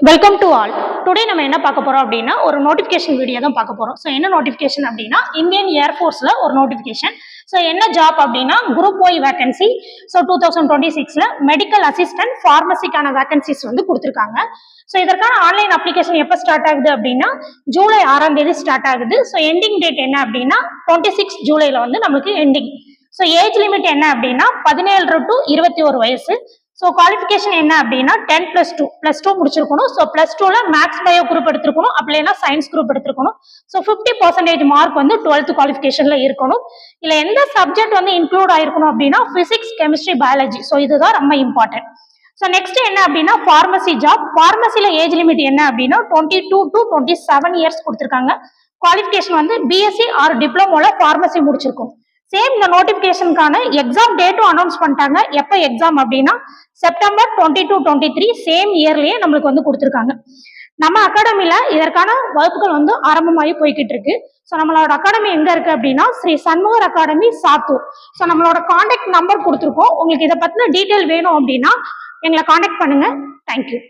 Welcome to all. Today நம்ம என்ன பார்க்க போறோம் அப்படின்னா ஒரு நோட்டிஃபிகேஷன் வீடியோ தான் பார்க்க போறோம். ஸோ என்ன நோட்டிஃபிகேஷன் அப்படின்னா இந்தியன் ஏர்ஃபோர்ஸ்ல ஒரு நோட்டிஃபிகேஷன். ஸோ என்ன ஜாப் அப்படின்னா குரூப் ஒய் வேகன்சி. ஸோ 2026ல மெடிக்கல் அசிஸ்டன்ட் ஃபார்மசிக்கான வேகன்சிஸ் வந்து கொடுத்துருக்காங்க. ஸோ இதற்கான ஆன்லைன் அப்ளிகேஷன் எப்போ ஸ்டார்ட் ஆகுது அப்படின்னா ஜூலை 6ஆம் தேதி ஸ்டார்ட் ஆகுது. ஸோ எண்டிங் டேட் என்ன அப்படின்னா 26 ஜூலைல வந்து நமக்கு எண்டிங். ஸோ ஏஜ் லிமிட் என்ன அப்படின்னா 17 to 21 வயசு. ஸோ குவாலிஃபிகேஷன் என்ன அப்படின்னா 10+2 முடிச்சிருக்கணும். ஸோ +2ல மேக்ஸ் பயோ குரூப் எடுத்திருக்கணும், அப்படின்னா சயின்ஸ் குரூப் எடுத்திருக்கணும். ஸோ 50% மார்க் வந்து 12th குவாலிஃபிகேஷன்ல இருக்கணும். இல்லை எந்த சப்ஜெக்ட் வந்து இன்க்ளூட் ஆயிருக்கணும் அப்படின்னா பிசிக்ஸ், கெமிஸ்ட்ரி, பயாலஜி. ஸோ இதுதான் ரொம்ப இம்பார்ட்டன்ட். ஸோ நெக்ஸ்ட் என்ன அப்படின்னா ஃபார்மசி ஜாப். ஃபார்மசில ஏஜ் லிமிட் என்ன அப்படின்னா 22 to 27 இயர்ஸ் கொடுத்துருக்காங்க. குவாலிஃபிகேஷன் வந்து பிஎஸ்சி ஆர் டிப்ளமோல ஃபார்மசி முடிச்சிருக்கும். சேம் இந்த நோட்டிபிகேஷனுக்கான எக்ஸாம் டேட்டும் அனௌன்ஸ் பண்ணிட்டாங்க. எப்போ எக்ஸாம் அப்படின்னா செப்டம்பர் 2023 சேம் இயர்லயே நம்மளுக்கு வந்து கொடுத்துருக்காங்க. நம்ம அகாடமில இதற்கான வகுப்புகள் வந்து ஆரம்பமாகி போய்கிட்டு இருக்கு. ஸோ நம்மளோட அகாடமி எங்க இருக்கு அப்படின்னா ஸ்ரீ சண்முகர் அகாடமி, சாத்தூர். ஸோ நம்மளோட கான்டாக்ட் நம்பர் கொடுத்துருக்கோம். உங்களுக்கு இதை பத்தின டீட்டெயில் வேணும் அப்படின்னா எங்களை கான்டாக்ட் பண்ணுங்க. தேங்க்யூ.